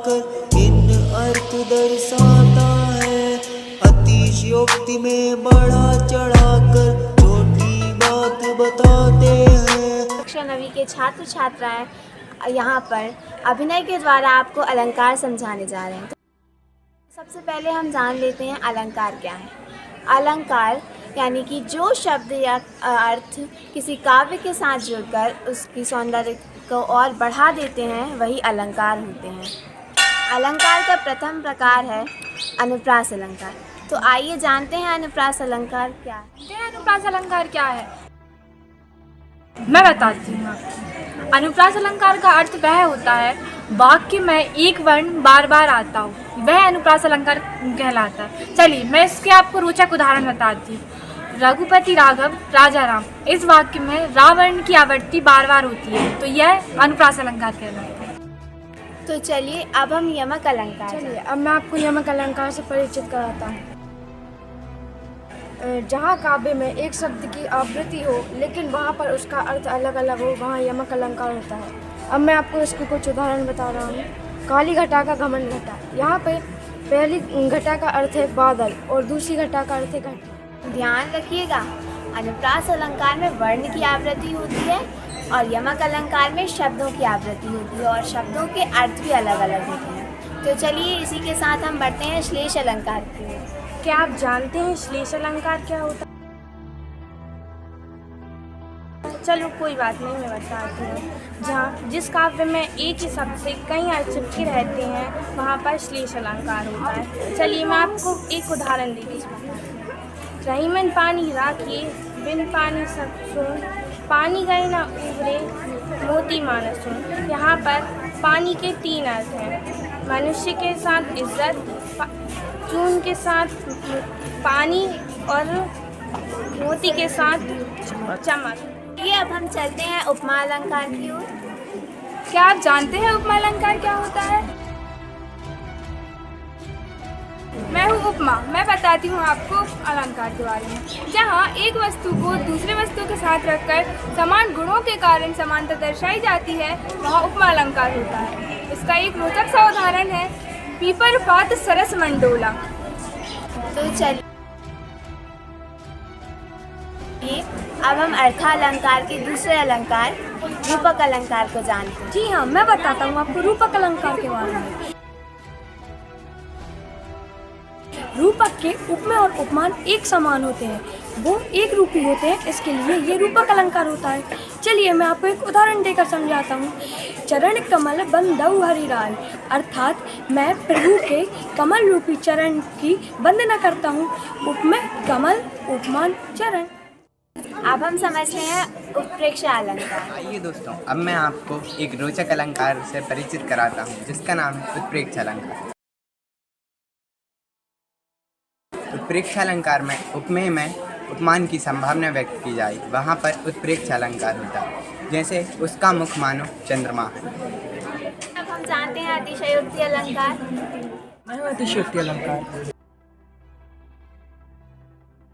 कर इन अर्थ दर्शाता है। अतिशयोक्ति में बढ़ा चढ़ाकर छोटी बात बताते हैं। कक्षा 9वीं के छात्र छात्राएं यहाँ पर अभिनय के द्वारा आपको अलंकार समझाने जा रहे हैं। तो सबसे पहले हम जान लेते हैं अलंकार क्या है। अलंकार यानी कि जो शब्द या अर्थ किसी काव्य के साथ जुड़कर उसकी सौंदर्य को और बढ़ा देते हैं वही अलंकार होते हैं। अलंकार का प्रथम प्रकार है अनुप्रास अलंकार। तो आइए जानते हैं अनुप्रास अलंकार क्या है। अनुप्रास अलंकार क्या है मैं बताती हूँ। अनुप्रास अलंकार का अर्थ वह होता है वाक्य में एक वर्ण बार बार आता हो, वह अनुप्रास अलंकार कहलाता है। चलिए मैं इसके आपको रोचक उदाहरण बताती हूँ। रघुपति राघव राजा राम, इस वाक्य में रा वर्ण की आवृत्ति बार बार होती है, तो यह अनुप्रास अलंकार कहलाता है। तो चलिए अब हम यमक अलंकार अब मैं आपको यमक अलंकार से परिचित कराता हूँ। जहाँ काव्य में एक शब्द की आवृत्ति हो लेकिन वहाँ पर उसका अर्थ अलग अलग हो, वहाँ यमक अलंकार होता है। अब मैं आपको इसके कुछ उदाहरण बता रहा हूँ। काली घटा का घमंड घटा, यहाँ पे पहली घटा का अर्थ है बादल और दूसरी घटा का अर्थ है घटा। ध्यान रखिएगा, अनुप्रास अलंकार में वर्ण की आवृत्ति होती है और यमक अलंकार में शब्दों की आवृत्ति होती है और शब्दों के अर्थ भी अलग अलग होते हैं। तो चलिए इसी के साथ हम बढ़ते हैं श्लेष अलंकार की ओर। क्या आप जानते हैं श्लेष अलंकार क्या होता है? चलो कोई बात नहीं, मैं बताती हूँ। जहाँ जिस काव्य में एक ही शब्द से कई अर्थ चिपके रहते हैं वहाँ पर श्लेष अलंकार होता है। चलिए मैं आपको एक उदाहरण देती हूँ। रही मन पानी राखिए बिन पानी सब सुन, पानी गए ना उभरे मोती मानस सुन। यहाँ पर पानी के तीन अर्थ हैं। मनुष्य के साथ इज्जत, चून के साथ पानी और मोती के साथ चमक। ये अब हम चलते हैं उपमा अलंकार की ओर। क्या आप जानते हैं उपमा अलंकार क्या होता है? मैं हूँ उपमा, मैं बताती हूँ आपको अलंकार के बारे में। जहाँ एक वस्तु को दूसरे वस्तु के साथ रखकर समान गुणों के कारण समानता दर्शाई जाती है वहाँ उपमा अलंकार होता है। इसका एक रोचक सा उदाहरण है पीपर पात सरस मंडोला। तो चलिए अब हम अर्थालंकार के दूसरे अलंकार रूपक अलंकार को जानते हैं। जी हाँ, मैं बताता हूँ आपको रूपक अलंकार के बारे में। रूपक के उपमेय और उपमान एक समान होते हैं, वो एक रूपी होते हैं, इसके लिए ये रूपक अलंकार होता है। चलिए मैं आपको एक उदाहरण देकर समझाता हूँ। चरण कमल बंदौ हरिराय, अर्थात मैं प्रभु के कमल रूपी चरण की वंदना करता हूँ। उपमेय कमल, उपमान चरण। अब हम समझते हैं उत्प्रेक्षा अलंकार। आइए दोस्तों, अब मैं आपको एक रोचक अलंकार से परिचित कराता हूँ जिसका नाम है उत्प्रेक्षा अलंकार। उत्प्रेक्षा अलंकार में उपमेय में उपमान की संभावना व्यक्त की जाए वहाँ पर उत्प्रेक्षा अलंकार होता है। जैसे उसका मुख मानो चंद्रमा है। अब हम जानते हैं अतिशयोक्ति अलंकार। मैं हूँ अतिशयोक्ति अलंकार।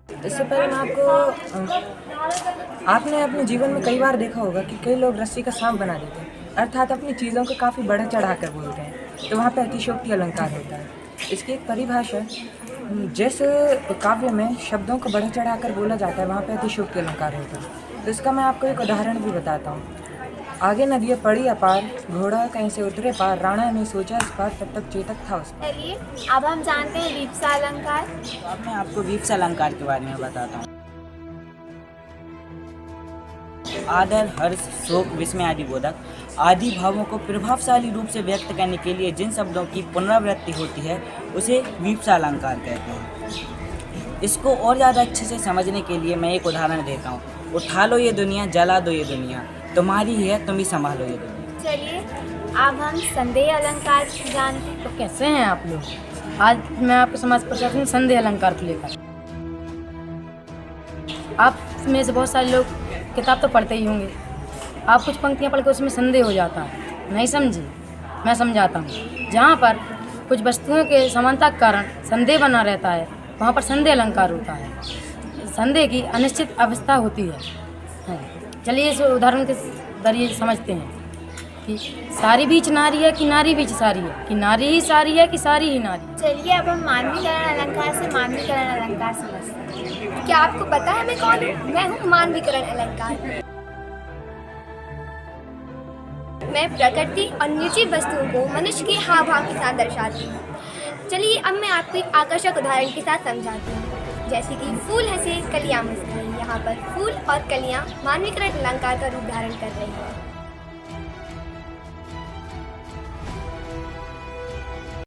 इससे पहले मैं आपने अपने जीवन में कई बार देखा होगा कि कई लोग रस्सी का सांप बना देते हैं, अर्थात अपनी चीज़ों को काफ़ी बढ़ा चढ़ा कर बोलते हैं, तो वहाँ पे अतिशयोक्ति अलंकार होता है। इसकी एक परिभाषा, जिस काव्य में शब्दों को बढ़ा चढ़ा कर बोला जाता है वहाँ पे अतिशयोक्ति अलंकार होता है। तो इसका मैं आपको एक उदाहरण भी बताता हूँ। आगे नदियाँ पड़ी अपार, घोड़ा कहीं से उतरे पार, राणा ने सोचा इस पार, तब तक चेतक था उस पार। चलिए अब हम जानते हैं वीप्सा अलंकार। तो अब मैं आपको वीप्सा अलंकार के बारे में बताता हूँ। आदर, हर्ष, शोक, विस्मय आदि बोधक आदि भावों को प्रभावशाली रूप से व्यक्त करने के लिए जिन शब्दों की पुनरावृत्ति होती है उसे वीप्सा अलंकार कहते हैं। इसको और ज़्यादा अच्छे से समझने के लिए मैं एक उदाहरण देता हूँ। उठा लो ये दुनिया, जला दो ये दुनिया, तुम्हारी ही है, तुम ही संभालो ये दुनिया। चलिए अब हम संदेह अलंकार जानते हैं। तो कैसे हैं आप लोग? आज मैं आपको समाज प्रशासन में संदेह अलंकार को लेकर। आप में से बहुत सारे लोग किताब तो पढ़ते ही होंगे। आप कुछ पंक्तियाँ पढ़ के उसमें संदेह हो जाता है, नहीं समझी? मैं समझाता हूँ। जहाँ पर कुछ वस्तुओं के समानता के कारण संदेह बना रहता है वहाँ पर संदेह अलंकार होता है। संदेह की अनिश्चित अवस्था होती है। चलिए इस उदाहरण के जरिए समझते हैं। कि सारी बीच नारी है कि नारी बीच सारी है, कि नारी ही सारी है कि सारी ही नारी है। चलिए अब हम मानवीकरण अलंकार से मानवीकरण अलंकार समझते हैं। क्या आपको पता है मैं कौन हूँ? मैं हूँ मानवीकरण अलंकार। मैं प्रकृति और निर्जीव वस्तुओं को मनुष्य के हाव भाव के साथ दर्शाती हूँ। चलिए अब मैं आपको एक आकर्षक उदाहरण के साथ समझाती हूँ। जैसे कि फूल हंसे कलियाँ मुस्कुराई, यहाँ पर फूल और कलियाँ मानवीकरण अलंकार का रूप धारण कर रही हैं।